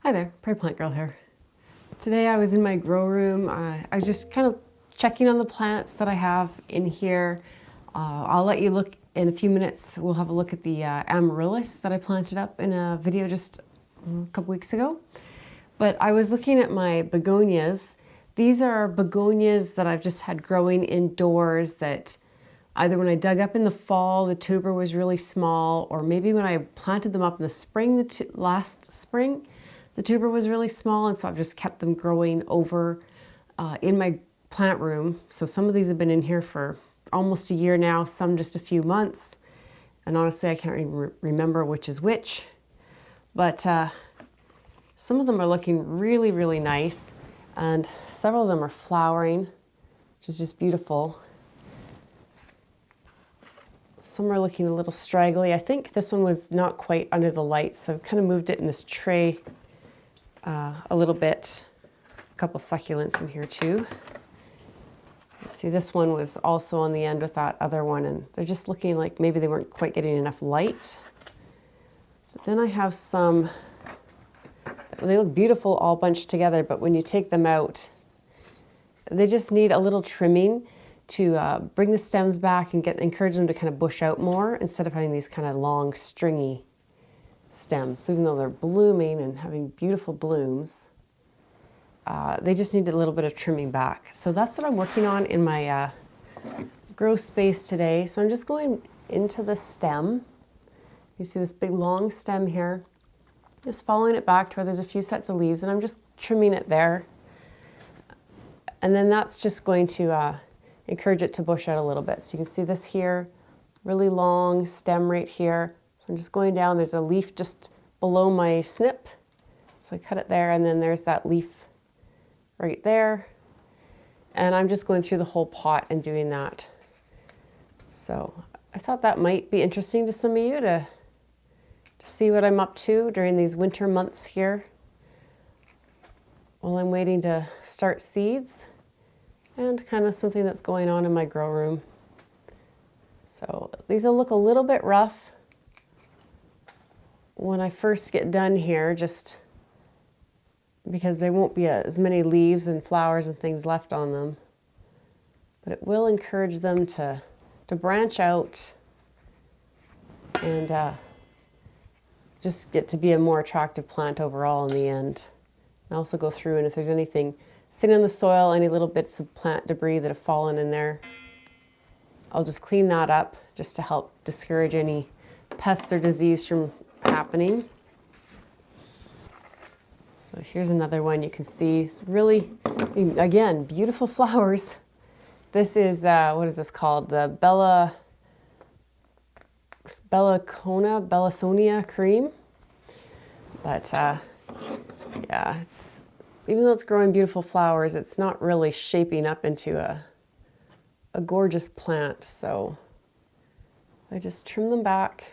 Hi there, Prairie Plant Girl here. Today I was in my grow room. I was just kind of checking on the plants that I have in here. I'll let you look in a few minutes. We'll have a look at the amaryllis that I planted up in a video just a couple weeks ago. But I was looking at my begonias. These are begonias that I've just had growing indoors that either when I dug up in the fall, the tuber was really small, or maybe when I planted them up in the spring, last spring, the tuber was really small, and so I've just kept them growing over in my plant room. So some of these have been in here for almost a year now, some just a few months. And honestly, I can't even remember which is which. But some of them are looking really, really nice. And several of them are flowering, which is just beautiful. Some are looking a little straggly. I think this one was not quite under the light, so I've kind of moved it in this tray a little bit. A couple succulents in here too. Let's see, this one was also on the end with that other one, and they're just looking like maybe they weren't quite getting enough light. But then I have some, they look beautiful all bunched together, but when you take them out, they just need a little trimming to bring the stems back and encourage them to kind of bush out more instead of having these kind of long stringy stems. So even though they're blooming and having beautiful blooms, they just need a little bit of trimming back. So that's what I'm working on in my grow space today. So I'm just going into the stem. You see this big long stem here, just following it back to where there's a few sets of leaves, and I'm just trimming it there. And then that's just going to encourage it to bush out a little bit. So you can see this here, really long stem right here. So I'm just going down, there's a leaf just below my snip. So I cut it there, and then there's that leaf right there. And I'm just going through the whole pot and doing that. So I thought that might be interesting to some of you to see what I'm up to during these winter months here while I'm waiting to start seeds, and kind of something that's going on in my grow room. So these will look a little bit rough when I first get done here, just because there won't be as many leaves and flowers and things left on them. But it will encourage them to branch out and just get to be a more attractive plant overall in the end. And also go through, and if there's anything sitting in the soil, any little bits of plant debris that have fallen in there, I'll just clean that up just to help discourage any pests or disease from happening. So here's another one you can see. It's really, again, beautiful flowers. This is, what is this called? The Bellasonia cream. But yeah, even though it's growing beautiful flowers, it's not really shaping up into a gorgeous plant. So I just trim them back,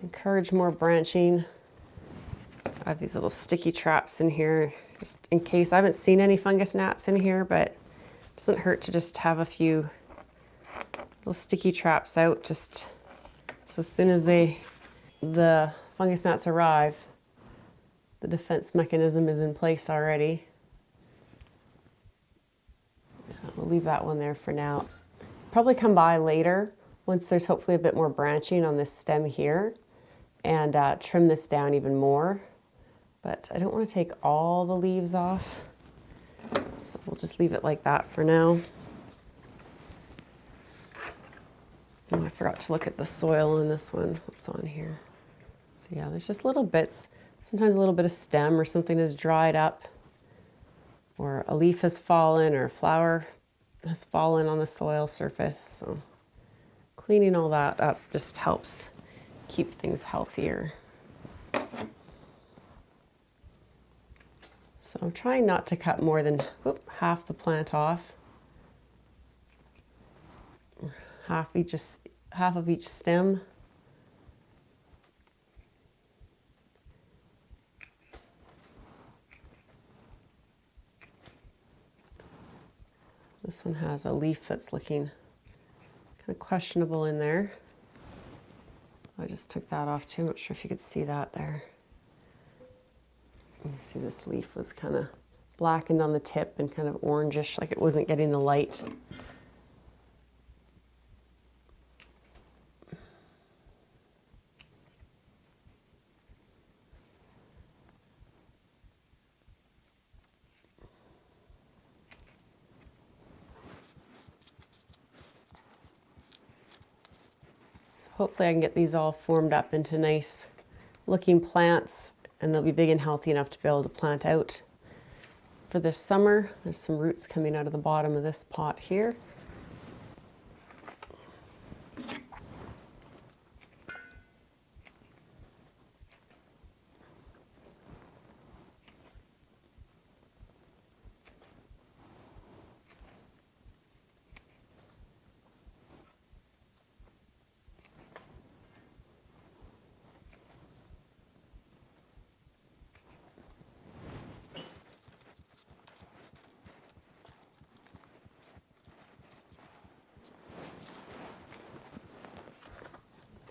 encourage more branching. I have these little sticky traps in here, just in case. I haven't seen any fungus gnats in here, but it doesn't hurt to just have a few little sticky traps out, just so as soon as the fungus gnats arrive, the defense mechanism is in place already. We'll leave that one there for now. Probably come by later once there's hopefully a bit more branching on this stem here, and trim this down even more. But I don't want to take all the leaves off, so we'll just leave it like that for now. Oh, I forgot to look at the soil in this one. What's on here? So yeah, there's just little bits. Sometimes a little bit of stem or something has dried up, or a leaf has fallen, or a flower has fallen on the soil surface. So cleaning all that up just helps keep things healthier. So I'm trying not to cut more than half the plant off. Half of each stem. This one has a leaf that's looking kind of questionable in there. I just took that off too. I'm not sure if you could see that there. You see this leaf was kind of blackened on the tip and kind of orangish, like it wasn't getting the light. Hopefully I can get these all formed up into nice looking plants, and they'll be big and healthy enough to be able to plant out for this summer. There's some roots coming out of the bottom of this pot here.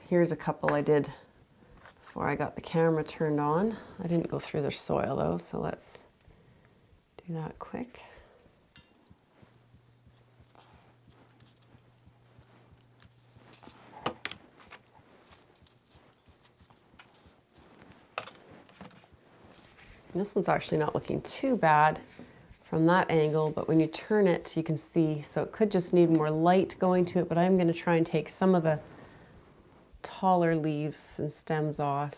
Here's a couple I did before I got the camera turned on. I didn't go through their soil though, so let's do that quick. This one's actually not looking too bad from that angle, but when you turn it, you can see, so it could just need more light going to it, but I'm going to try and take some of the taller leaves and stems off.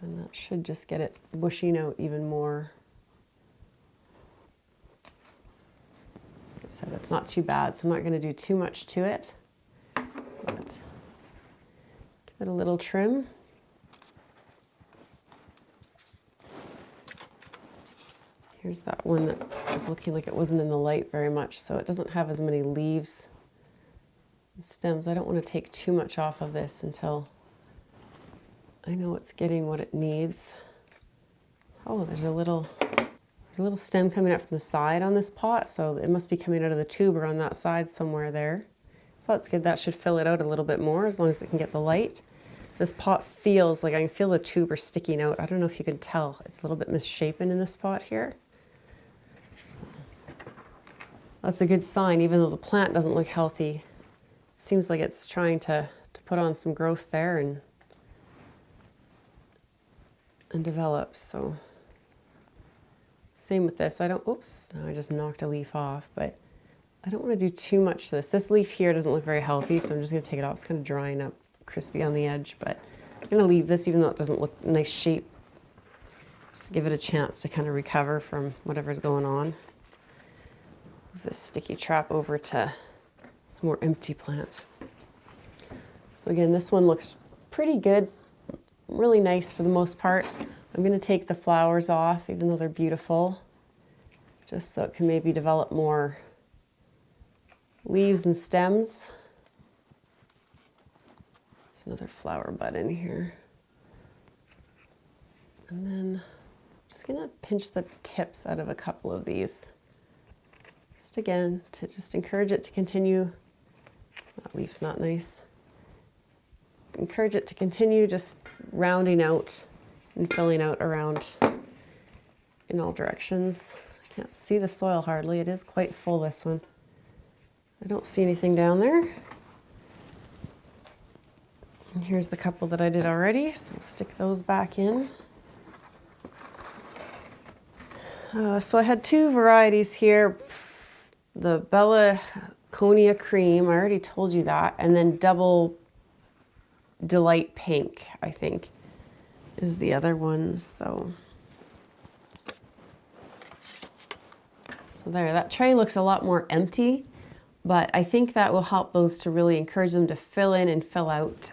And that should just get it bushing out even more. Like I said, it's not too bad, so I'm not going to do too much to it, but give it a little trim. Here's that one that was looking like it wasn't in the light very much, so it doesn't have as many leaves and stems. I don't want to take too much off of this until I know it's getting what it needs. Oh, there's a little stem coming up from the side on this pot, so it must be coming out of the tuber on that side somewhere there. So that's good. That should fill it out a little bit more as long as it can get the light. This pot feels like I can feel the tuber sticking out. I don't know if you can tell. It's a little bit misshapen in this pot here. So that's a good sign, even though the plant doesn't look healthy. It seems like it's trying to put on some growth there and develop. So same with this. Oops, no, I just knocked a leaf off, but I don't want to do too much to this. This leaf here doesn't look very healthy, so I'm just going to take it off. It's kind of drying up, crispy on the edge, but I'm going to leave this even though it doesn't look nice shape. Just give it a chance to kind of recover from whatever's going on. Move this sticky trap over to some more empty plant. So again, this one looks pretty good, really nice for the most part. I'm going to take the flowers off, even though they're beautiful, just so it can maybe develop more leaves and stems. There's another flower bud in here. And then just gonna pinch the tips out of a couple of these. Just again, to just encourage it to continue. That leaf's not nice. Encourage it to continue just rounding out and filling out around in all directions. I can't see the soil hardly. It is quite full, this one. I don't see anything down there. And here's the couple that I did already, so I'll stick those back in. So I had two varieties here, the Begonias Cream, I already told you that, and then Double Delight Pink, I think, is the other one. So there, that tray looks a lot more empty, but I think that will help those to really encourage them to fill in and fill out,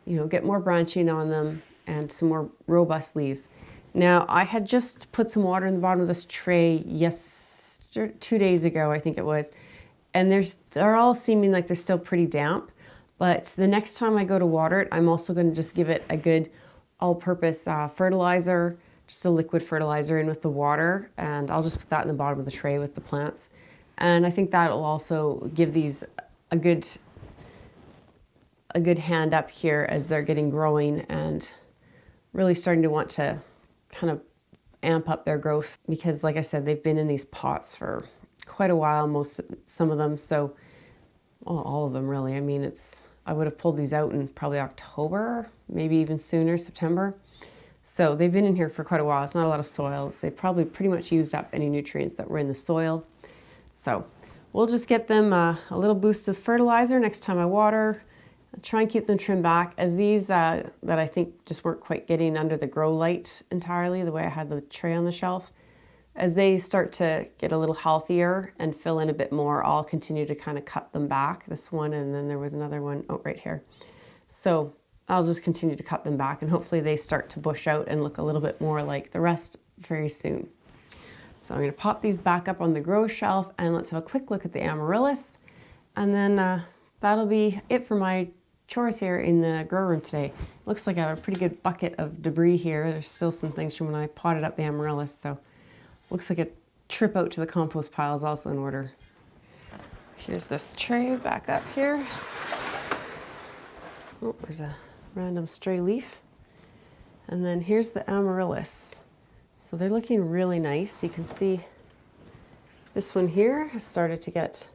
you know, get more branching on them and some more robust leaves. Now, I had just put some water in the bottom of this tray 2 days ago, I think it was, and they're all seeming like they're still pretty damp, but the next time I go to water it, I'm also going to just give it a good all-purpose fertilizer, just a liquid fertilizer in with the water, and I'll just put that in the bottom of the tray with the plants. And I think that'll also give these a good hand up here as they're getting growing and really starting to want to kind of amp up their growth, because like I said, they've been in these pots for quite a while, some of them, so well, all of them really. I mean, I would have pulled these out in probably October, maybe even sooner, September. So they've been in here for quite a while. It's not a lot of soil. They probably pretty much used up any nutrients that were in the soil. So we'll just get them a little boost of fertilizer next time I water. I'll try and keep them trimmed back, as these that I think just weren't quite getting under the grow light entirely, the way I had the tray on the shelf. As they start to get a little healthier and fill in a bit more, I'll continue to kind of cut them back. This one, and then there was another one, oh, right here. So I'll just continue to cut them back, and hopefully they start to bush out and look a little bit more like the rest very soon. So I'm going to pop these back up on the grow shelf, and let's have a quick look at the amaryllis. And then that'll be it for my chores here in the grow room today. Looks like I have a pretty good bucket of debris here. There's still some things from when I potted up the amaryllis, so looks like a trip out to the compost pile is also in order. Here's this tray back up here. Oh, there's a random stray leaf. And then here's the amaryllis. So they're looking really nice. You can see this one here has started to get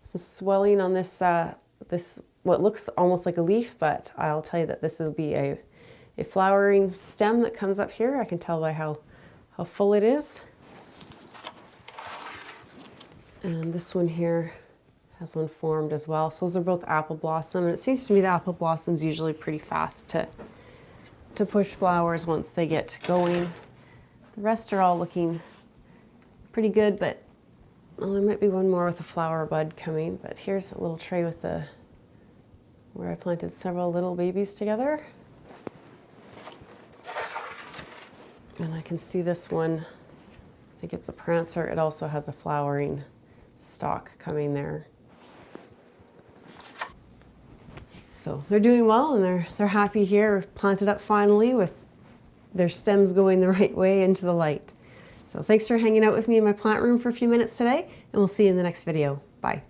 some swelling on this, what looks almost like a leaf, but I'll tell you that this will be a flowering stem that comes up here. I can tell by how full it is. And this one here has one formed as well. So those are both apple blossom, and it seems to me the apple blossom's usually pretty fast to push flowers once they get going. The rest are all looking pretty good, but well, there might be one more with a flower bud coming. But here's a little tray with where I planted several little babies together. And I can see this one, I think it's a prancer. It also has a flowering stalk coming there. So they're doing well, and they're happy here, planted up finally with their stems going the right way into the light. So thanks for hanging out with me in my plant room for a few minutes today, and we'll see you in the next video. Bye.